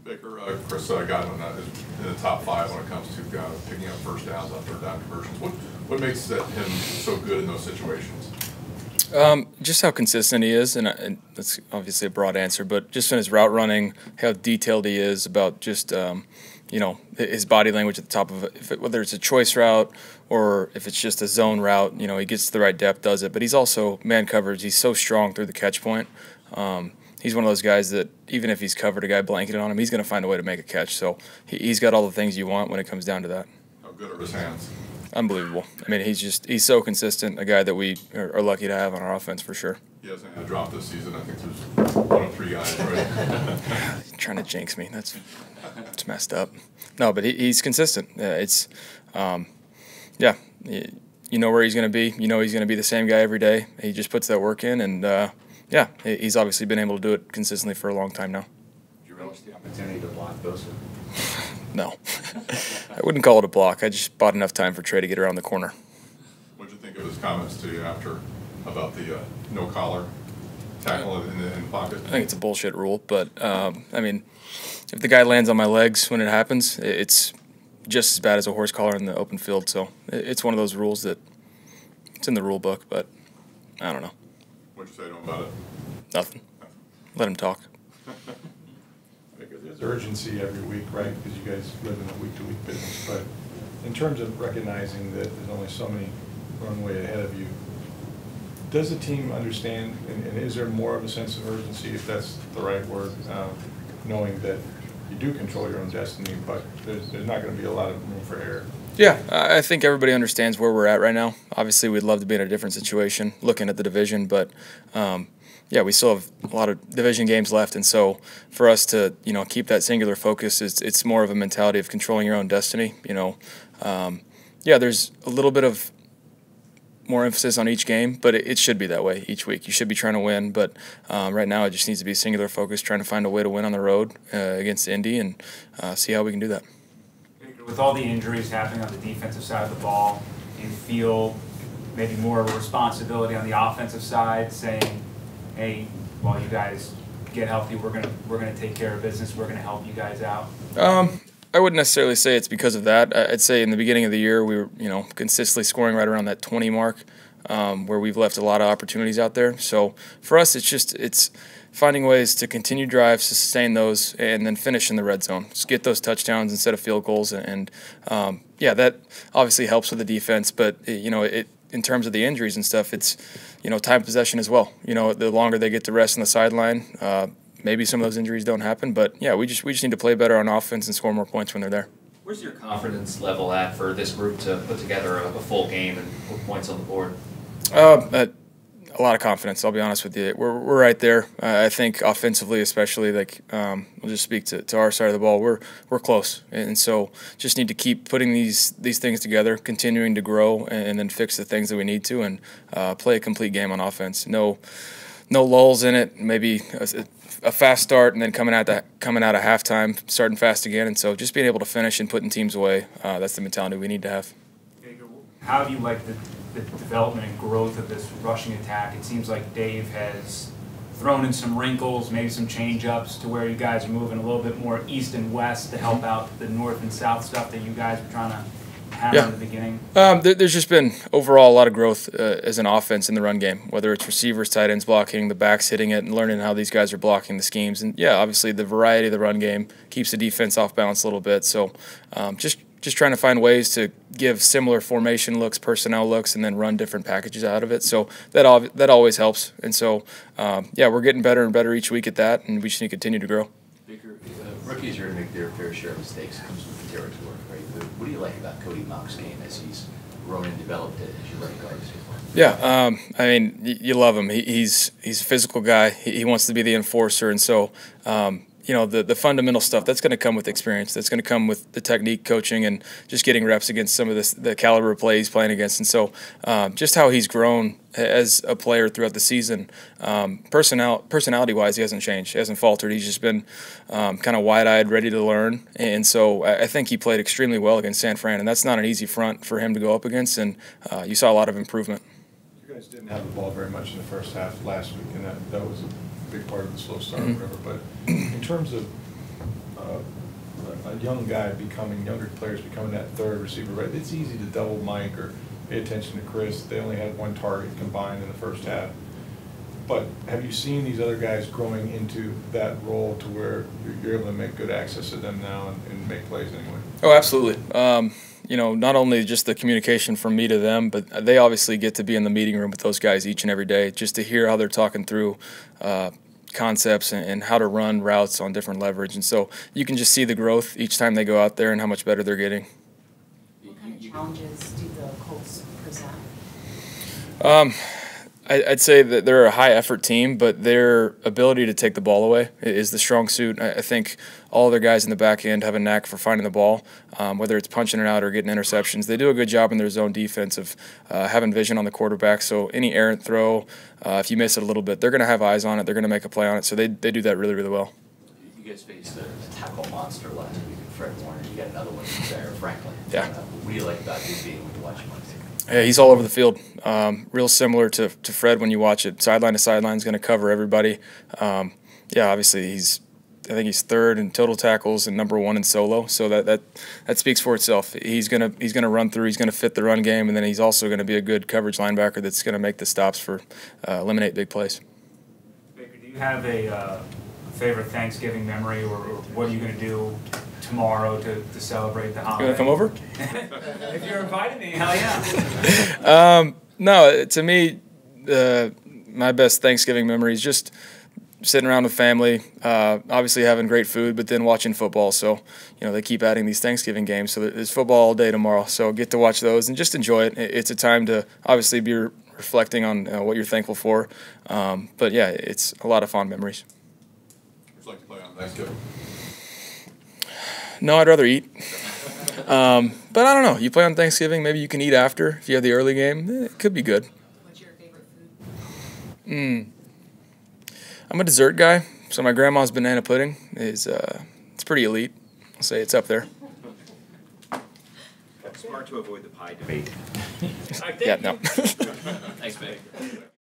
Baker, Chris Godwin is in the top 5 when it comes to picking up first downs on third down conversions. What makes him so good in those situations? Just how consistent he is, and that's obviously a broad answer, but just in his route running, how detailed he is about just his body language at the top of it, whether it's a choice route or if it's just a zone route. He gets to the right depth, does it. But he's also man coverage. He's so strong through the catch point. He's one of those guys that even if he's covered a guy blanketed on him, he's going to find a way to make a catch. So he's got all the things you want when it comes down to that. How good are his hands? Unbelievable. I mean, he's so consistent, a guy that we are lucky to have on our offense for sure. He hasn't had a drop this season. I think there's 1 of 3 guys, right? Trying to jinx me. That's messed up. No, but he's consistent. You know where he's going to be. You know he's going to be the same guy every day. He just puts that work in, and he's obviously been able to do it consistently for a long time now. Did you relish the opportunity to block Bosa? No. I wouldn't call it a block. I just bought enough time for Trey to get around the corner. What did you think of his comments to you after about the no collar tackle in the pocket? I think it's a bullshit rule, but I mean, if the guy lands on my legs when it happens, it's just as bad as a horse collar in the open field. So it's one of those rules that it's in the rule book, but I don't know. What'd you say to him about it? Nothing. Let him talk. There's urgency every week, right? Because you guys live in a week-to-week business. But in terms of recognizing that there's only so many runway ahead of you, does the team understand, and is there more of a sense of urgency, if that's the right word, knowing that you do control your own destiny, but there's not going to be a lot of room for error? Yeah, I think everybody understands where we're at right now. Obviously, we'd love to be in a different situation, looking at the division, but we still have a lot of division games left, and so for us to keep that singular focus, it's more of a mentality of controlling your own destiny. There's a little bit of more emphasis on each game, but it should be that way each week. You should be trying to win, but right now it just needs to be singular focus, trying to find a way to win on the road against Indy and see how we can do that. With all the injuries happening on the defensive side of the ball, do you feel maybe more of a responsibility on the offensive side, saying, hey, while you guys get healthy, we're gonna take care of business, we're gonna help you guys out? I wouldn't necessarily say it's because of that. I'd say in the beginning of the year we were consistently scoring right around that 20 mark, where we've left a lot of opportunities out there. So for us, it's finding ways to continue drives, to sustain those, and then finish in the red zone. Just get those touchdowns instead of field goals, and that obviously helps with the defense. But in terms of the injuries and stuff, it's time possession as well. The longer they get to rest on the sideline, maybe some of those injuries don't happen. But we just need to play better on offense and score more points when they're there. Where's your confidence level at for this group to put together a full game and put points on the board? A lot of confidence, I'll be honest with you. We're right there. I think offensively, especially, we'll just speak to our side of the ball. We're close, and so just need to keep putting these things together, continuing to grow, and then fix the things that we need to, and play a complete game on offense. No lulls in it. Maybe a fast start, and then coming out of halftime, starting fast again. And so just being able to finish and putting teams away. That's the mentality we need to have. How do you like the development and growth of this rushing attack? It seems like Dave has thrown in some wrinkles, maybe some change-ups to where you guys are moving a little bit more east and west to help out the north and south stuff that you guys were trying to hammer in the beginning. There's just been overall a lot of growth as an offense in the run game, whether it's receivers, tight ends blocking, the backs hitting it, and learning how these guys are blocking the schemes. And obviously the variety of the run game keeps the defense off balance a little bit. So just trying to find ways to give similar formation looks, personnel looks, and then run different packages out of it. So that always helps. And so, we're getting better and better each week at that, and we just need to continue to grow. Baker, rookies are going to make their fair share of mistakes. It comes with the territory, right? But what do you like about Cody Mauch's game as he's grown and developed it as your right guard? I mean, you love him. He's a physical guy. He wants to be the enforcer, and so the fundamental stuff, that's going to come with experience. That's going to come with the technique coaching and just getting reps against some of the caliber of play he's playing against. And so just how he's grown as a player throughout the season, personality-wise, he hasn't changed. He hasn't faltered. He's just been kind of wide-eyed, ready to learn. And so I think he played extremely well against San Fran, and that's not an easy front for him to go up against, and you saw a lot of improvement. You guys didn't have the ball very much in the first half last week, and that was a big part of the slow start or whatever. But in terms of a young guy younger players becoming that third receiver, right? It's easy to double Mike or pay attention to Chris. They only had one target combined in the first half. But have you seen these other guys growing into that role to where you're able to make good access to them now and make plays anyway? Oh, absolutely. Not only just the communication from me to them, but they obviously get to be in the meeting room with those guys each and every day just to hear how they're talking through concepts and how to run routes on different leverage. And so you can just see the growth each time they go out there and how much better they're getting. What kind of challenges do the Colts present? I'd say that they're a high-effort team, but their ability to take the ball away is the strong suit. I think all their guys in the back end have a knack for finding the ball, whether it's punching it out or getting interceptions. They do a good job in their zone defense of having vision on the quarterback, so any errant throw, if you miss it a little bit, they're going to have eyes on it. They're going to make a play on it, so they do that really, really well. You guys faced a tackle monster last week with Fred Warner. You got another one there, Franklin. Yeah. What do you like about his being when you watch him? Yeah, he's all over the field. Real similar to Fred when you watch it. Sideline to sideline, he's going to cover everybody. Obviously I think he's third in total tackles and number 1 in solo. So that speaks for itself. He's gonna run through. He's gonna fit the run game, and then he's also going to be a good coverage linebacker that's going to make the stops for eliminate big plays. Baker, do you have a favorite Thanksgiving memory, or what are you going to do tomorrow to celebrate the holiday? You want to come over? If you're inviting me, hell yeah. No, to me, my best Thanksgiving memory is just sitting around with family, obviously having great food, but then watching football. So, they keep adding these Thanksgiving games. So there's football all day tomorrow. So get to watch those and just enjoy it. It's a time to obviously be reflecting on what you're thankful for. But, yeah, it's a lot of fond memories. Would you like to play on Thanksgiving? No, I'd rather eat. But I don't know. You play on Thanksgiving, maybe you can eat after if you have the early game. It could be good. What's your favorite food? I'm a dessert guy, so my grandma's banana pudding is it's pretty elite. I'll say it's up there. Smart to avoid the pie debate. Yeah, no. Thanks, Baker.